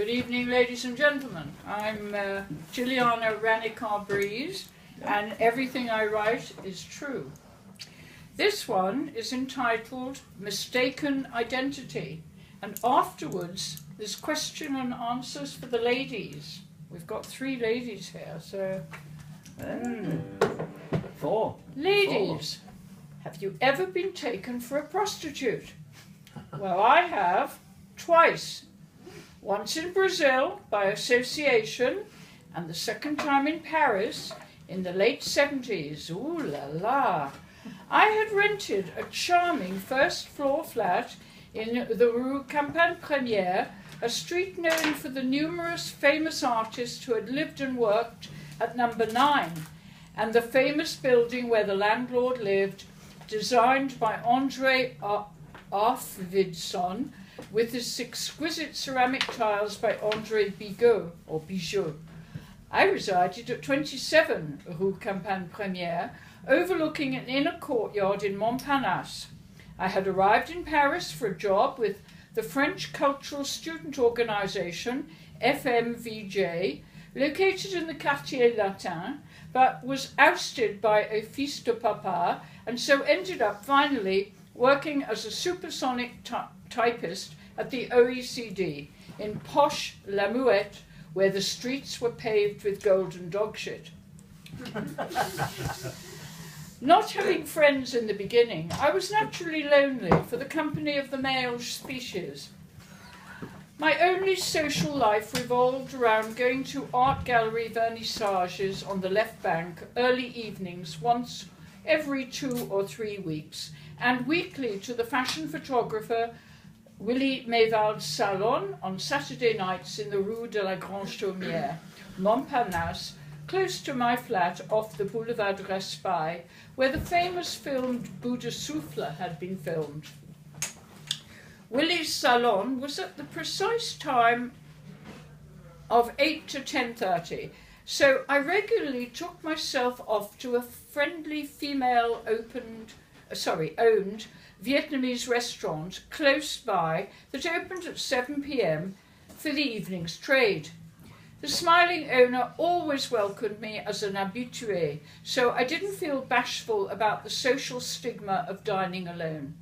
Good evening, ladies and gentlemen. I'm Jilliana RanicarBreese, and everything I write is true. This one is entitled Mistaken Identity, and afterwards there's question and answers for the ladies. We've got 3 ladies here, so... 4. Ladies, have you ever been taken for a prostitute? Well, I have, twice. Once in Brazil by association, and the second time in Paris in the late 70s. Ooh la la. I had rented a charming first-floor flat in the Rue Campagne Première, a street known for the numerous famous artists who had lived and worked at number 9, and the famous building where the landlord lived, designed by André Arfvedson, with his exquisite ceramic tiles by André Bijot. I resided at 27 Rue Campagne Première, overlooking an inner courtyard in Montparnasse. I had arrived in Paris for a job with the French Cultural Student Organization, FMVJ, located in the Quartier Latin, but was ousted by a fils de papa, and so ended up finally working as a supersonic typist at the OECD in posh La Muette, where the streets were paved with golden dog shit. Not having friends in the beginning, I was naturally lonely for the company of the male species. My only social life revolved around going to art gallery vernissages on the left bank early evenings once every 2 or 3 weeks, and weekly to the fashion photographer Willy Mévald's salon on Saturday nights in the Rue de la Grange Chaumière, Montparnasse, close to my flat off the Boulevard Raspail, where the famous film Bout de Souffle had been filmed. Willy's salon was at the precise time of 8 to 10:30, so I regularly took myself off to a friendly female-owned Vietnamese restaurant close by that opened at 7 p.m. for the evening's trade. The smiling owner always welcomed me as an habitué, so I didn't feel bashful about the social stigma of dining alone.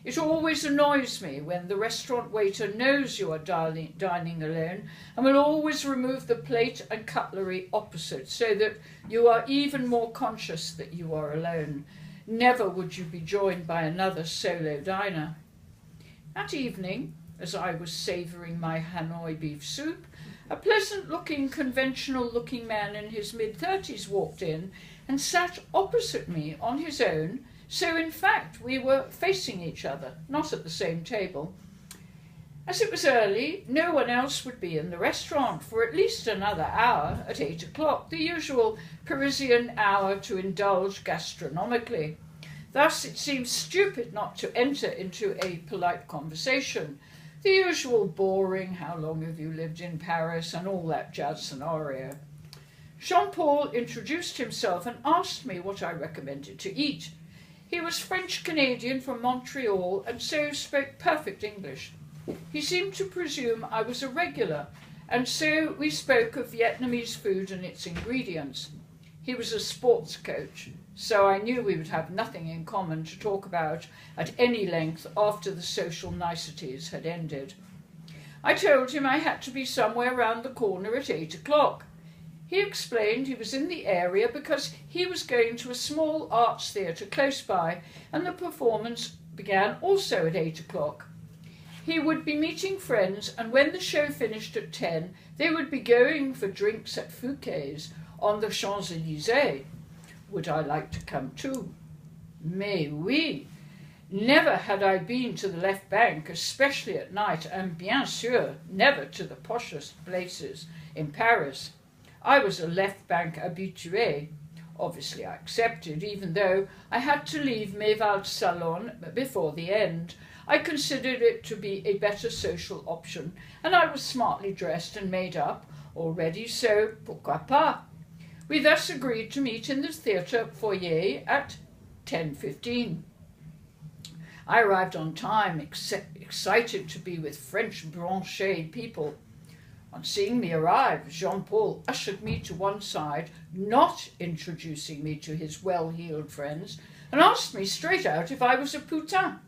It always annoys me when the restaurant waiter knows you are dining alone and will always remove the plate and cutlery opposite, so that you are even more conscious that you are alone. Never would you be joined by another solo diner. That evening, as I was savouring my Hanoi beef soup, a pleasant-looking, conventional-looking man in his mid-30s walked in and sat opposite me on his own, so in fact we were facing each other, not at the same table. As it was early, no one else would be in the restaurant for at least another hour at 8 o'clock, the usual Parisian hour to indulge gastronomically. Thus it seemed stupid not to enter into a polite conversation, the usual boring "how long have you lived in Paris" and all that jazz scenario. Jean-Paul introduced himself and asked me what I recommended to eat. He was French-Canadian from Montreal and so spoke perfect English. He seemed to presume I was a regular, and so we spoke of Vietnamese food and its ingredients. He was a sports coach, so I knew we would have nothing in common to talk about at any length after the social niceties had ended. I told him I had to be somewhere round the corner at 8 o'clock. He explained he was in the area because he was going to a small arts theatre close by, and the performance began also at 8 o'clock. He would be meeting friends, and when the show finished at 10, they would be going for drinks at Fouquet's on the Champs-Élysées. Would I like to come too? Mais oui! Never had I been to the left bank, especially at night, and bien sûr, never to the poshest places in Paris. I was a left bank habitué. Obviously I accepted, even though I had to leave Mévald's salon before the end. I considered it to be a better social option, and I was smartly dressed and made up already, so pourquoi pas? We thus agreed to meet in the theatre foyer at 10:15. I arrived on time, excited to be with French branché people. On seeing me arrive, Jean-Paul ushered me to one side, not introducing me to his well-heeled friends, and asked me straight out if I was a Putain.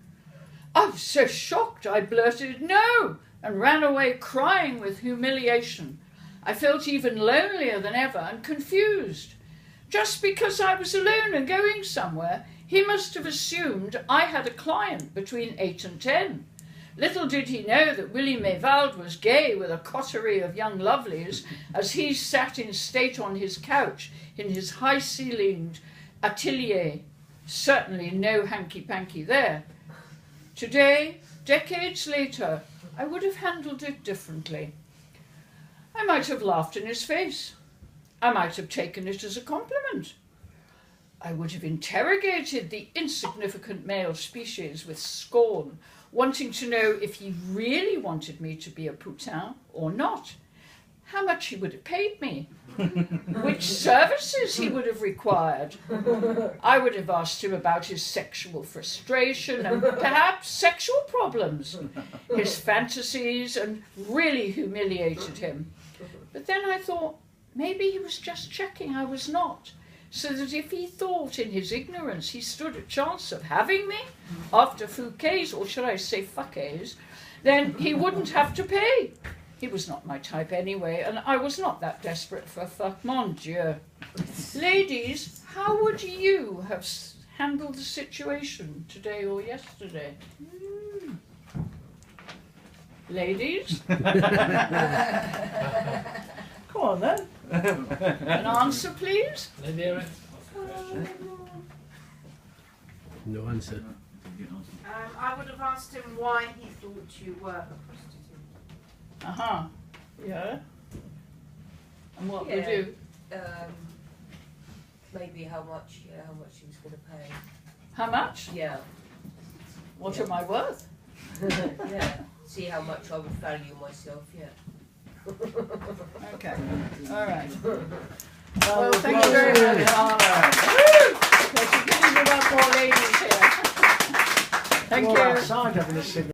I was so shocked I blurted no and ran away crying with humiliation. I felt even lonelier than ever and confused. Just because I was alone and going somewhere, he must have assumed I had a client between 8 and 10. Little did he know that Willie Mevald was gay with a coterie of young lovelies as he sat in state on his couch in his high-ceilinged atelier. Certainly no hanky-panky there. Today, decades later, I would have handled it differently. I might have laughed in his face. I might have taken it as a compliment. I would have interrogated the insignificant male species with scorn, wanting to know if he really wanted me to be a Putain or not, how much he would have paid me, which services he would have required. I would have asked him about his sexual frustration and perhaps sexual problems, his fantasies, and really humiliated him. But then I thought, maybe he was just checking I was not, so that if he thought in his ignorance he stood a chance of having me after Fouquet's, or should I say Fucket's, then he wouldn't have to pay. He was not my type anyway, and I was not that desperate for fuck, mon Dieu. Ladies, how would you have handled the situation today or yesterday? Ladies? Come on then. An answer, please? No answer. I would have asked him why he thought you were a prostitute. Uh-huh. Yeah. And what would you? Maybe how much he was going to pay. How much? Yeah. What am I worth? Yeah. See how much I would value myself, yeah. Okay. All right. Well, thank you very much. There's a good enough more ladies here. Thank you. Outside having a cigarette.